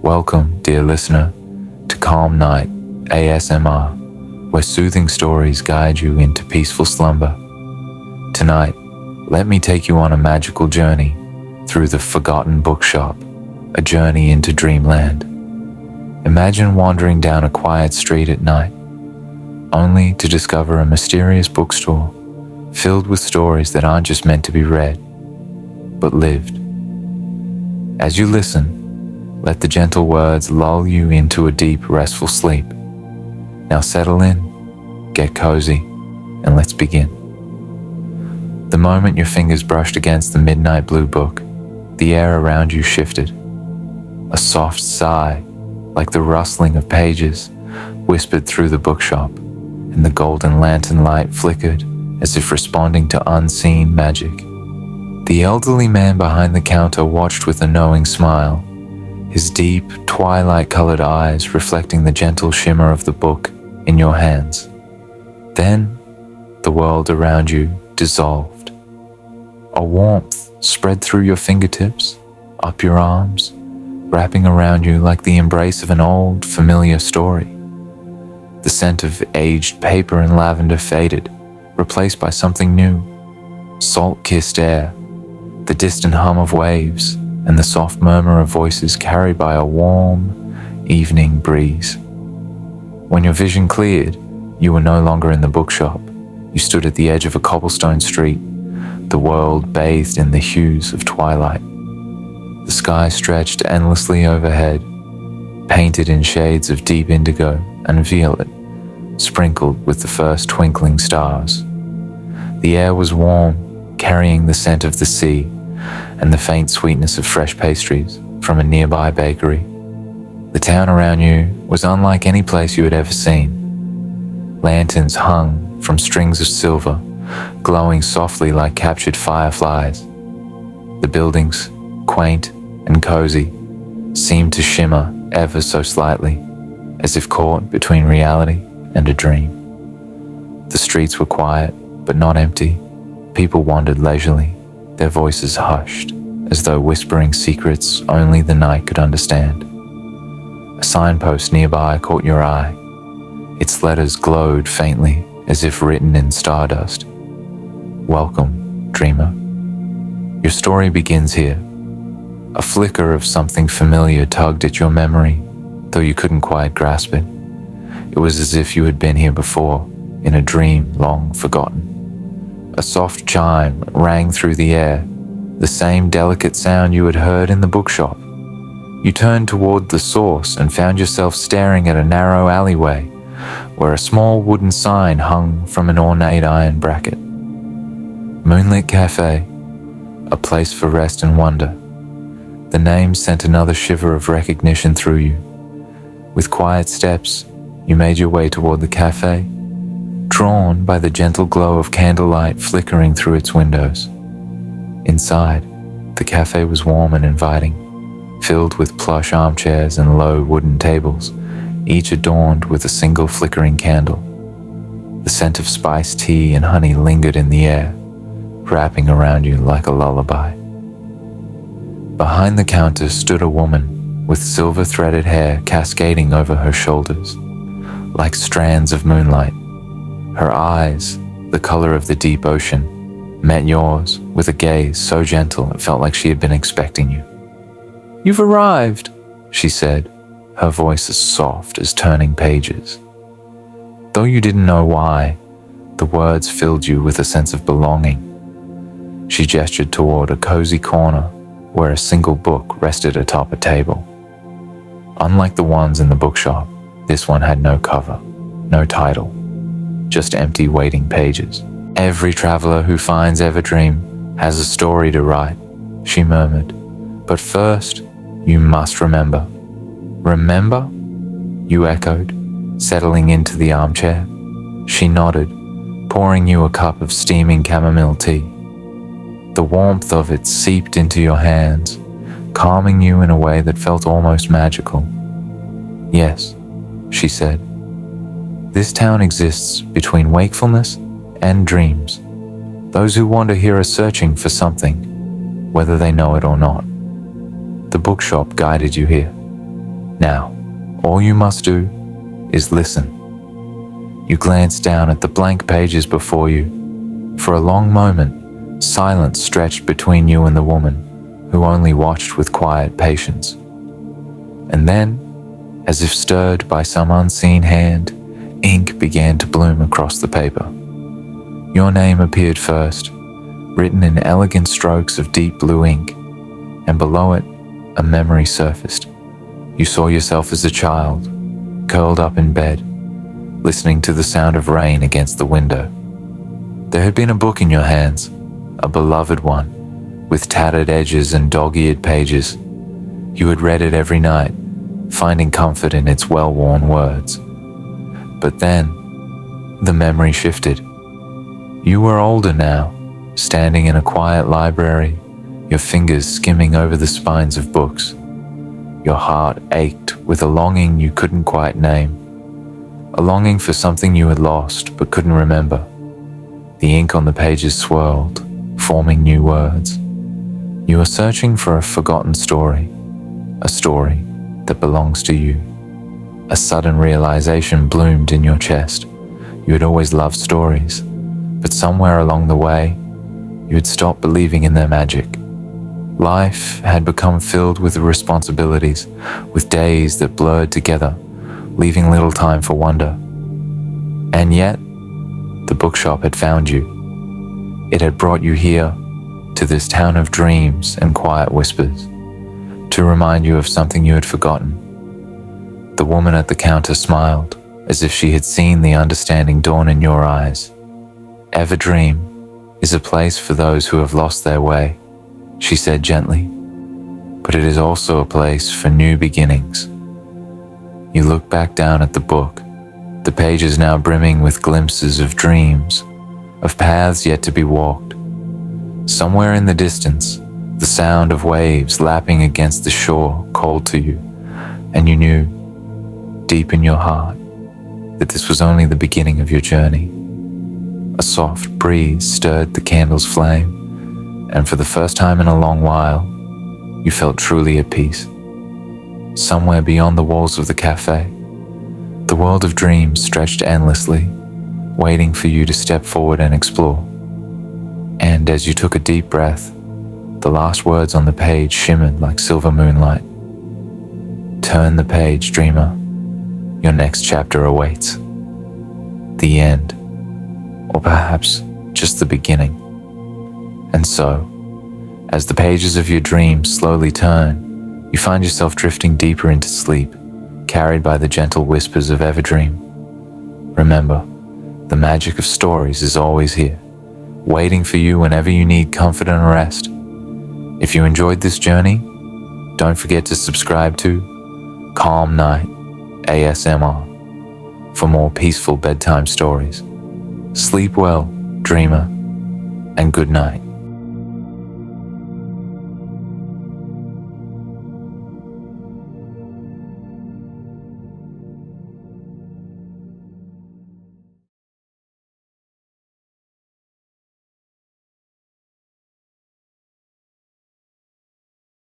Welcome, dear listener, to Calm Night ASMR, where soothing stories guide you into peaceful slumber. Tonight, let me take you on a magical journey through the Forgotten Bookshop, a journey into Dreamland. Imagine wandering down a quiet street at night, only to discover a mysterious bookstore filled with stories that aren't just meant to be read, but lived. As you listen, let the gentle words lull you into a deep, restful sleep. Now settle in, get cozy, and let's begin. The moment your fingers brushed against the midnight blue book, the air around you shifted. A soft sigh, like the rustling of pages, whispered through the bookshop, and the golden lantern light flickered as if responding to unseen magic. The elderly man behind the counter watched with a knowing smile, his deep, twilight-colored eyes reflecting the gentle shimmer of the book in your hands. Then, the world around you dissolved. A warmth spread through your fingertips, up your arms, wrapping around you like the embrace of an old, familiar story. The scent of aged paper and lavender faded, replaced by something new, salt-kissed air, the distant hum of waves, and the soft murmur of voices carried by a warm evening breeze. When your vision cleared, you were no longer in the bookshop. You stood at the edge of a cobblestone street, the world bathed in the hues of twilight. The sky stretched endlessly overhead, painted in shades of deep indigo and violet, sprinkled with the first twinkling stars. The air was warm, carrying the scent of the sea and the faint sweetness of fresh pastries from a nearby bakery. The town around you was unlike any place you had ever seen. Lanterns hung from strings of silver, glowing softly like captured fireflies. The buildings, quaint and cozy, seemed to shimmer ever so slightly, as if caught between reality and a dream. The streets were quiet, but not empty. People wandered leisurely, their voices hushed, as though whispering secrets only the night could understand. A signpost nearby caught your eye. Its letters glowed faintly, as if written in stardust. Welcome, dreamer. Your story begins here. A flicker of something familiar tugged at your memory, though you couldn't quite grasp it. It was as if you had been here before, in a dream long forgotten. A soft chime rang through the air, the same delicate sound you had heard in the bookshop. You turned toward the source and found yourself staring at a narrow alleyway where a small wooden sign hung from an ornate iron bracket. Moonlit Cafe, a place for rest and wonder. The name sent another shiver of recognition through you. With quiet steps, you made your way toward the cafe, drawn by the gentle glow of candlelight flickering through its windows. Inside, the cafe was warm and inviting, filled with plush armchairs and low wooden tables, each adorned with a single flickering candle. The scent of spiced tea and honey lingered in the air, wrapping around you like a lullaby. Behind the counter stood a woman with silver-threaded hair cascading over her shoulders, like strands of moonlight. Her eyes, the color of the deep ocean, met yours with a gaze so gentle it felt like she had been expecting you. "You've arrived," she said, her voice as soft as turning pages. Though you didn't know why, the words filled you with a sense of belonging. She gestured toward a cozy corner where a single book rested atop a table. Unlike the ones in the bookshop, this one had no cover, no title, just empty waiting pages. "Every traveler who finds Everdream has a story to write," she murmured. "But first, you must remember." "Remember?" you echoed, settling into the armchair. She nodded, pouring you a cup of steaming chamomile tea. The warmth of it seeped into your hands, calming you in a way that felt almost magical. "Yes," she said. "This town exists between wakefulness and dreams. Those who wander here are searching for something, whether they know it or not. The bookshop guided you here. Now, all you must do is listen. You glance down at the blank pages before you. For a long moment, silence stretched between you and the woman, who only watched with quiet patience. And then, as if stirred by some unseen hand, ink began to bloom across the paper. Your name appeared first, written in elegant strokes of deep blue ink, and below it, a memory surfaced. You saw yourself as a child, curled up in bed, listening to the sound of rain against the window. There had been a book in your hands, a beloved one, with tattered edges and dog-eared pages. You had read it every night, finding comfort in its well-worn words. But then, the memory shifted. You were older now, standing in a quiet library, your fingers skimming over the spines of books. Your heart ached with a longing you couldn't quite name, a longing for something you had lost but couldn't remember. The ink on the pages swirled, forming new words. You were searching for a forgotten story, a story that belongs to you. A sudden realization bloomed in your chest. You had always loved stories, but somewhere along the way, you had stopped believing in their magic. Life had become filled with responsibilities, with days that blurred together, leaving little time for wonder. And yet, the bookshop had found you. It had brought you here, to this town of dreams and quiet whispers, to remind you of something you had forgotten. The woman at the counter smiled, as if she had seen the understanding dawn in your eyes. Everdream is a place for those who have lost their way, she said gently, but it is also a place for new beginnings. You look back down at the book, the pages now brimming with glimpses of dreams, of paths yet to be walked. Somewhere in the distance, the sound of waves lapping against the shore called to you, and you knew, deep in your heart, that this was only the beginning of your journey. A soft breeze stirred the candle's flame, and for the first time in a long while, you felt truly at peace. Somewhere beyond the walls of the cafe, the world of dreams stretched endlessly, waiting for you to step forward and explore. And as you took a deep breath, the last words on the page shimmered like silver moonlight. Turn the page, dreamer. Your next chapter awaits. The end, or perhaps just the beginning. And so, as the pages of your dreams slowly turn, you find yourself drifting deeper into sleep, carried by the gentle whispers of Everdream. Remember, the magic of stories is always here, waiting for you whenever you need comfort and rest. If you enjoyed this journey, don't forget to subscribe to Calm Night ASMR for more peaceful bedtime stories. Sleep well, dreamer, and good night.